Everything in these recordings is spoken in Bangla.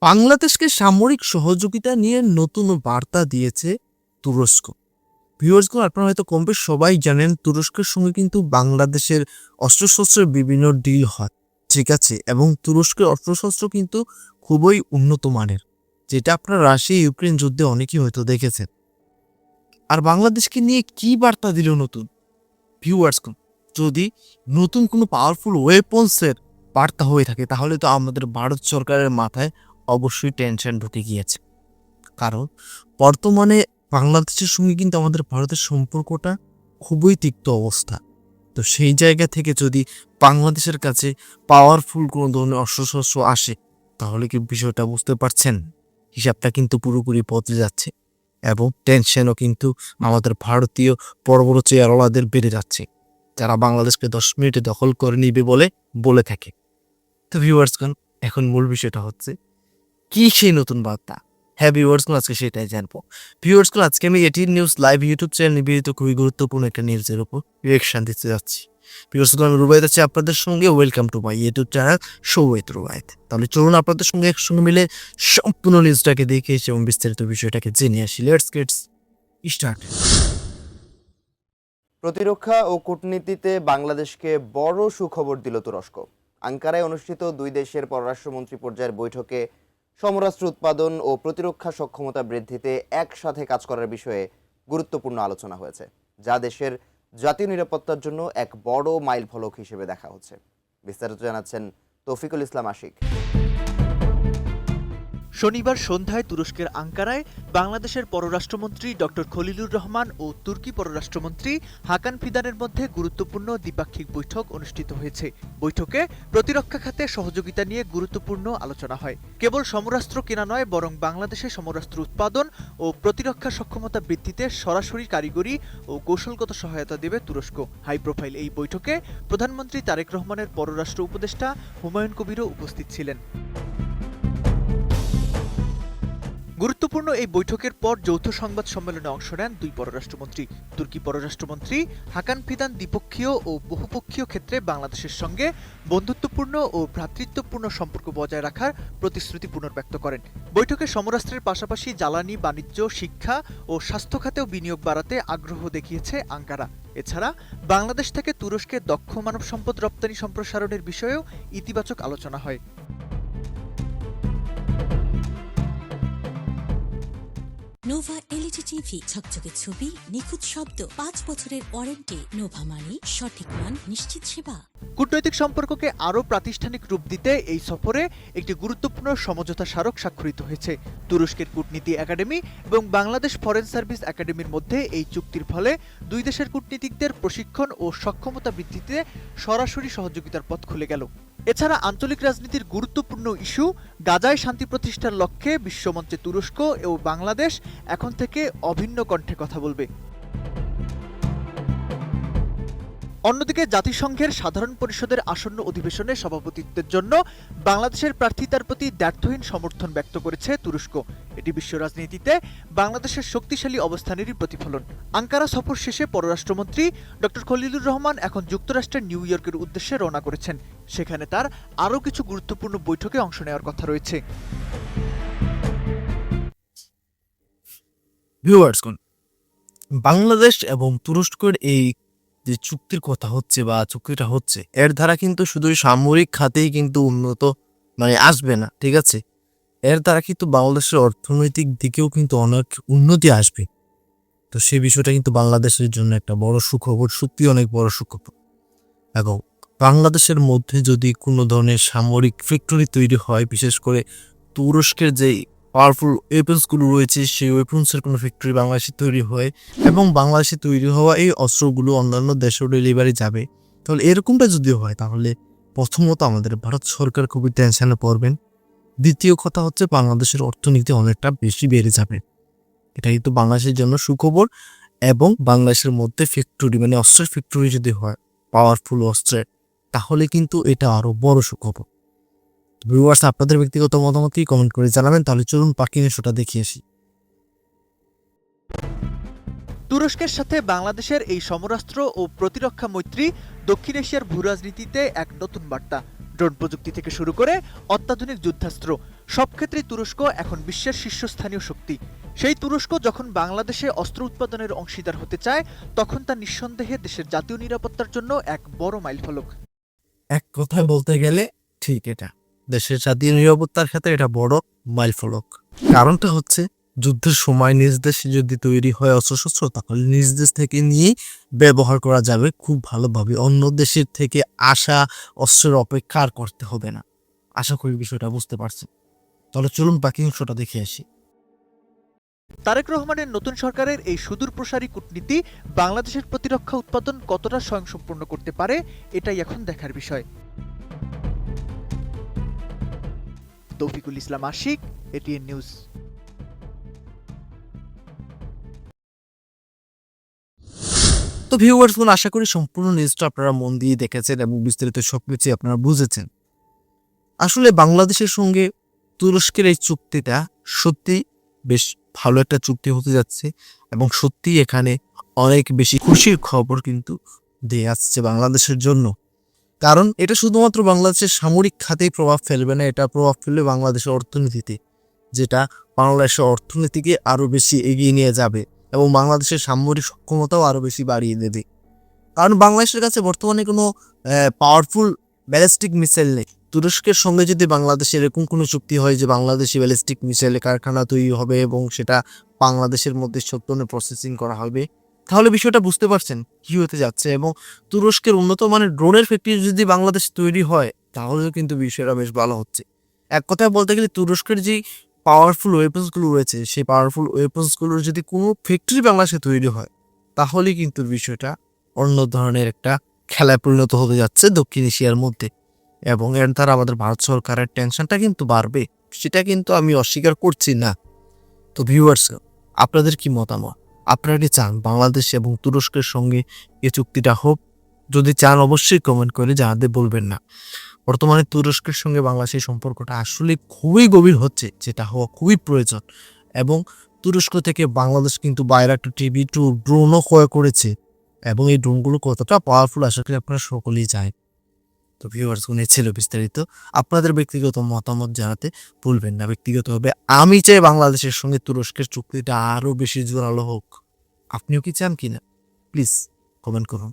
বাংলাদেশকে সামরিক সহযোগিতা নিয়ে নতুন বার্তা দিয়েছে তুরস্ক। ভিউয়ার্সগণ, আপনারা হয়তো কম বেশ সবাই জানেন তুরস্কের সঙ্গে কিন্তু বাংলাদেশের অস্ত্রশস্ত্রের বিভিন্ন ডিল হয়, ঠিক আছে, এবং তুরস্কের অস্ত্রশস্ত্র কিন্তু খুবই উন্নত মানের, যেটা আপনারা রাশিয়া ইউক্রেন যুদ্ধে অনেকেই হয়তো দেখেছেন। আর বাংলাদেশকে নিয়ে কি বার্তা দিল নতুন? ভিউয়ার্সগণ, যদি নতুন কোনো পাওয়ারফুল ওয়েপন্সের বার্তা হয়ে থাকে তাহলে তো আমাদের ভারত সরকারের মাথায় অবশ্যই টেনশন ঢুকে গিয়েছে। কারণ বর্তমানে বাংলাদেশের সঙ্গে কিন্তু আমাদের ভারতের সম্পর্কটা খুবই তিক্ত অবস্থা। তো সেই জায়গা থেকে যদি বাংলাদেশের কাছে পাওয়ারফুল কোনো ধরনের অস্ত্রশস্ত্র আসে তাহলে কি বিষয়টা বুঝতে পারছেন, হিসাবটা কিন্তু পুরোপুরি বদলে যাচ্ছে এবং টেনশনও কিন্তু আমাদের ভারতীয় বড় বড় চেয়ারওয়ালাদের বেড়ে যাচ্ছে, যারা বাংলাদেশকে 10 মিনিটে দখল করে নিবে বলে থাকে। তো ভিউয়ার্সগণ, এখন মূল বিষয়টা হচ্ছে কি সেই নতুন বার্তা। হ্যাঁ ভিউয়ার্সগণ, আজকে সেটাই জানবো। ভিউয়ার্সগণ, আজকে আমি ATN news live YouTube channel নিবেদিত খুবই গুরুত্বপূর্ণ একটা নিউজের উপর রিয়েকশন দিতে যাচ্ছি। ভিউয়ার্সগণ, আমি রুবাইদ আছি আপনাদের সঙ্গে। Welcome to my YouTube channel show with Rubaid. তাহলে চলুন আপনাদের সঙ্গে একসঙ্গে মিলে সম্পূর্ণ নিউজটাকে দেখে এসে এবং বিস্তারিত বিষয়টাকে জেনে আসি। Let's get start. প্রতিরক্ষা ও কূটনীতিতে বাংলাদেশকে বড় সুখবর দিল তুরস্ক। আঙ্কারায় অনুষ্ঠিত দুই দেশের পররাষ্ট্রমন্ত্রী পর্যায়ের বৈঠকে সমরাস্ত্র উৎপাদন ও প্রতিরক্ষা সক্ষমতা বৃদ্ধিতে একসাথে কাজ করার বিষয়ে গুরুত্বপূর্ণ আলোচনা হয়েছে, যা দেশের জাতীয় নিরাপত্তার জন্য এক বড় মাইলফলক হিসেবে দেখা হচ্ছে। বিস্তারিত জানাচ্ছেন তৌফিকুল ইসলাম আশিক। শনিবার সন্ধ্যায় তুরস্কের আঙ্কারায় বাংলাদেশের পররাষ্ট্রমন্ত্রী ডক্টর খলিলুর রহমান ও তুর্কি পররাষ্ট্রমন্ত্রী হাকান ফিদানের মধ্যে গুরুত্বপূর্ণ দ্বিপাক্ষিক বৈঠক অনুষ্ঠিত হয়েছে। বৈঠকে প্রতিরক্ষা খাতে সহযোগিতা নিয়ে গুরুত্বপূর্ণ আলোচনা হয়। কেবল সমরাস্ত্র কেনা নয়, বরং বাংলাদেশে সমরাস্ত্র উৎপাদন ও প্রতিরক্ষা সক্ষমতা বৃদ্ধিতে সরাসরি কারিগরি ও কৌশলগত সহায়তা দেবে তুরস্ক। হাই প্রোফাইল এই বৈঠকে প্রধানমন্ত্রী তারেক রহমানের পররাষ্ট্র উপদেষ্টা হুমায়ুন কবিরও উপস্থিত ছিলেন। গুরুত্বপূর্ণ এই বৈঠকের পর যৌথ সংবাদ সম্মেলনে অংশ নেন দুই পররাষ্ট্রমন্ত্রী। তুর্কি পররাষ্ট্রমন্ত্রী হাকান ফিদান দ্বিপক্ষীয় ও বহুপক্ষীয় ক্ষেত্রে বাংলাদেশের সঙ্গে বন্ধুত্বপূর্ণ ও ভ্রাতৃত্বপূর্ণ সম্পর্ক বজায় রাখার প্রতিশ্রুতি পুনর্ব্যক্ত করেন। বৈঠকে সমরাস্ত্রের পাশাপাশি জ্বালানি, বাণিজ্য, শিক্ষা ও স্বাস্থ্য খাতেও বিনিয়োগ বাড়াতে আগ্রহ দেখিয়েছে আঙ্কারা। এছাড়া বাংলাদেশ থেকে তুরস্কে দক্ষ মানব সম্পদ রপ্তানি সম্প্রসারণের বিষয়েও ইতিবাচক আলোচনা হয়। নোভা এলইডি টিভি, ঝকঝকে ছবি, নিখুঁত শব্দ, 5 বছরের ওয়ারেন্টি। নোভা মানে সঠিক মান, নিশ্চিত সেবা। কূটনৈতিক সম্পর্ককে আরও প্রাতিষ্ঠানিক রূপ দিতে এই সফরে একটি গুরুত্বপূর্ণ সমঝোতা স্মারক স্বাক্ষরিত হয়েছে। তুরস্কের কূটনীতি একাডেমি এবং বাংলাদেশ ফরেন সার্ভিস একাডেমির মধ্যে এই চুক্তির ফলে দুই দেশের কূটনীতিকদের প্রশিক্ষণ ও সক্ষমতা বৃদ্ধিতে সরাসরি সহযোগিতার পথ খুলে গেল। এছাড়া আঞ্চলিক রাজনীতির গুরুত্বপূর্ণ ইস্যু গাজায় শান্তি প্রতিষ্ঠার লক্ষ্যে বিশ্বমঞ্চে তুরস্ক ও বাংলাদেশ এখন থেকে অভিন্ন কণ্ঠে কথা বলবে। অন্যদিকে জাতিসংঘের সাধারণ পরিষদের আসন্ন অধিবেশনে সভাপতিত্বের জন্য বাংলাদেশের প্রার্থিতার প্রতি দ্ব্যর্থহীন সমর্থন ব্যক্ত করেছে তুরস্ক। এটি বিশ্ব রাজনীতিতে বাংলাদেশের শক্তিশালী অবস্থানেরই প্রতিফলন। আঙ্কারা সফর শেষে পররাষ্ট্রমন্ত্রী ডক্টর খলিলুর রহমান এখন যুক্তরাষ্ট্রের নিউ ইয়র্কের উদ্দেশ্যে রওনা করেছেন। সেখানে তার আরও কিছু গুরুত্বপূর্ণ বৈঠকে অংশ নেওয়ার কথা রয়েছে। ভিউয়ার্সগণ, বাংলাদেশ এবং তুরস্কের এই যে চুক্তির কথা হচ্ছে বা চুক্তিটা হচ্ছে, এর দ্বারা কিন্তু শুধু সামরিক খাতেই কিন্তু উন্নত আসবে না, ঠিক আছে, এর দ্বারা কিন্তু বাংলাদেশের অর্থনৈতিক দিকেও কিন্তু অনেক উন্নতি আসবে। তো সেই বিষয়টা কিন্তু বাংলাদেশের জন্য একটা বড় সুখবর, সত্যি অনেক বড় সুখবর। এবং বাংলাদেশের মধ্যে যদি কোনো ধরনের সামরিক ফ্যাক্টরি তৈরি হয়, বিশেষ করে তুরস্কের যে পাওয়ারফুল ওয়েপন্সগুলো রয়েছে সেই ওয়েপন্সের কোনো ফ্যাক্টরি বাংলাদেশে তৈরি হয় এবং বাংলাদেশে তৈরি হওয়া এই অস্ত্রগুলো অন্যান্য দেশেও ডেলিভারি যাবে, তাহলে এরকমটা যদি হয় তাহলে প্রথমত আমাদের ভারত সরকার খুবই টেনশনে পড়বেন। দ্বিতীয় কথা হচ্ছে বাংলাদেশের অর্থনীতি অনেকটা বেশি বেড়ে যাবে। এটা কিন্তু বাংলাদেশের জন্য সুখবর। এবং বাংলাদেশের মধ্যে ফ্যাক্টরি অস্ত্রের ফ্যাক্টরি যদি হয় পাওয়ারফুল অস্ত্রের, তাহলে কিন্তু এটা আরো বড় সুখবর। ভিউয়ার্স, আপনাদের ব্যক্তিগত মতামত কি কমেন্ট করে জানাবেন। তাহলে চলুন বাকি নিউজটা দেখিয়ে আসি। তুরস্কের সাথে বাংলাদেশের এই সমরাস্ত্র ও প্রতিরক্ষা মৈত্রী দক্ষিণ এশিয়ার ভূরাজনীতিতে এক নতুন বার্তা। ড্রোন প্রযুক্তি থেকে শুরু করে অত্যাধুনিক যুদ্ধাস্ত্র সব ক্ষেত্রেই তুরস্ক এখন বিশ্বের শীর্ষস্থানীয় শক্তি। সেই তুরস্ক যখন বাংলাদেশে অস্ত্র উৎপাদনের অংশীদার হতে চায়, তখন তা নিঃসন্দেহে দেশের জাতীয় নিরাপত্তার জন্য এক বড় মাইলফলক। এক কথায় বলতে গেলে ঠিক এটা দেশের জাতীয় নিরাপত্তার ক্ষেত্রে এটা বড় মাইলফলক। কারণটা হচ্ছে যুদ্ধের সময় নিজ দেশে যদি তৈরি হয় অস্ত্রশস্ত্র, তাহলে নিজ দেশ থেকে নিয়েই ব্যবহার করা যাবে খুব ভালোভাবে। অন্য দেশের থেকে আসা অস্ত্রের অপেক্ষা আর করতে হবে না। আশা করি বিষয়টা বুঝতে পারছেন। তাহলে চলুন বাকি অংশটা দেখে আসি। তারেক রহমানের নতুন সরকারের এই সুদূর প্রসারী কূটনীতি বাংলাদেশের প্রতিরক্ষা উৎপাদন কতটা স্বয়ংসম্পূর্ণ করতে পারে, এটাই এখন দেখার বিষয়। তৌফিকুল ইসলাম আশিক, এটিএন নিউজ। তো ভিউয়ার্স, আশা করি সম্পূর্ণ নিউজটা আপনারা মন দিয়ে দেখেছেন এবং বিস্তারিত সবকিছু আপনারা বুঝেছেন। আসলে বাংলাদেশের সঙ্গে তুরস্কের এই চুক্তিটা সত্যি বেশ ভালো একটা চুক্তি হতে যাচ্ছে এবং সত্যি এখানে অনেক বেশি খুশির খবর কিন্তু দিয়ে আসছে বাংলাদেশের জন্য। কারণ এটা শুধুমাত্র বাংলাদেশের সামরিক খাতেই প্রভাব ফেলবে না, এটা প্রভাব ফেলবে বাংলাদেশের অর্থনীতিতে, যেটা বাংলাদেশের অর্থনীতিকে আরো বেশি এগিয়ে নিয়ে যাবে এবং বাংলাদেশের সামরিক সক্ষমতাও আরো বেশি বাড়িয়ে দেবে। কারণ বাংলাদেশের কাছে বর্তমানে কোনো পাওয়ারফুল ব্যালিস্টিক মিসাইল নেই। তুরস্কের সঙ্গে যদি বাংলাদেশের এরকম কোনো চুক্তি হয় যে বাংলাদেশি ব্যালিস্টিক মিসাইলের কারখানা তৈরি হবে এবং সেটা বাংলাদেশের মধ্যে সব ধরনের প্রসেসিং করা হবে, তাহলে বিষয়টা বুঝতে পারছেন কি হতে যাচ্ছে। এবং তুরস্কের উন্নত মানের ড্রোনের ফ্যাক্টরি যদি বাংলাদেশ তৈরি হয়, তাহলেও কিন্তু বিষয়টা বেশ ভালো হচ্ছে। এক কথায় বলতে গেলে তুরস্কের যে পাওয়ারফুল ওয়েপন্সগুলো রয়েছে, সেই পাওয়ারফুল ওয়েপন্সগুলোর যদি কোনো ফ্যাক্টরি বাংলাদেশে তৈরি হয়, তাহলেই কিন্তু বিষয়টা অন্য ধরনের একটা খেলায় পরিণত হতে যাচ্ছে দক্ষিণ এশিয়ার মধ্যে। এবং এর দ্বারা আমাদের ভারত সরকারের টেনশনটা কিন্তু বাড়বে, সেটা কিন্তু আমি অস্বীকার করছি না। তো ভিউয়ার্স, আপনাদের কি মতামত? আপনারা কি চান বাংলাদেশ এবং তুরস্কের সঙ্গে এই চুক্তিটা হোক? যদি চান অবশ্যই কমেন্ট করে জানাতে বলবেন না। বর্তমানে তুরস্কের সঙ্গে বাংলাদেশের সম্পর্কটা আসলে খুবই গভীর হচ্ছে, যেটা হওয়া খুবই প্রয়োজন। এবং তুরস্ক থেকে বাংলাদেশ কিন্তু বাইরাক্টার TB2 ড্রোনও ক্রয় করেছে এবং এই ড্রোনগুলো কতটা পাওয়ারফুল আশা করি আপনারা সকলেই জানেন। তো ভিউয়ার্স, ছিল বিস্তারিত। আপনাদের ব্যক্তিগত মতামত জানাতে ভুলবেন না। ব্যক্তিগতভাবে আমি চাই বাংলাদেশের সঙ্গে তুরস্কের চুক্তিটা আরো বেশি জোরালো হোক। আপনিও কি চান কিনা প্লিজ কমেন্ট করুন।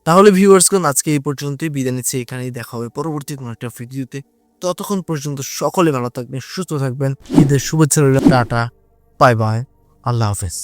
তাহলে ভিউয়ার্স, আজকে এই পর্যন্তই বিদায় নিচ্ছি। এখানেই দেখা হবে পরবর্তী কোনো একটা ভিডিওতে। ততক্ষণ পর্যন্ত সকলে ভালো থাকবেন, সুস্থ থাকবেন। ঈদের শুভেচ্ছা রইল। টাটা, বাই বাই, আল্লাহ হাফেজ।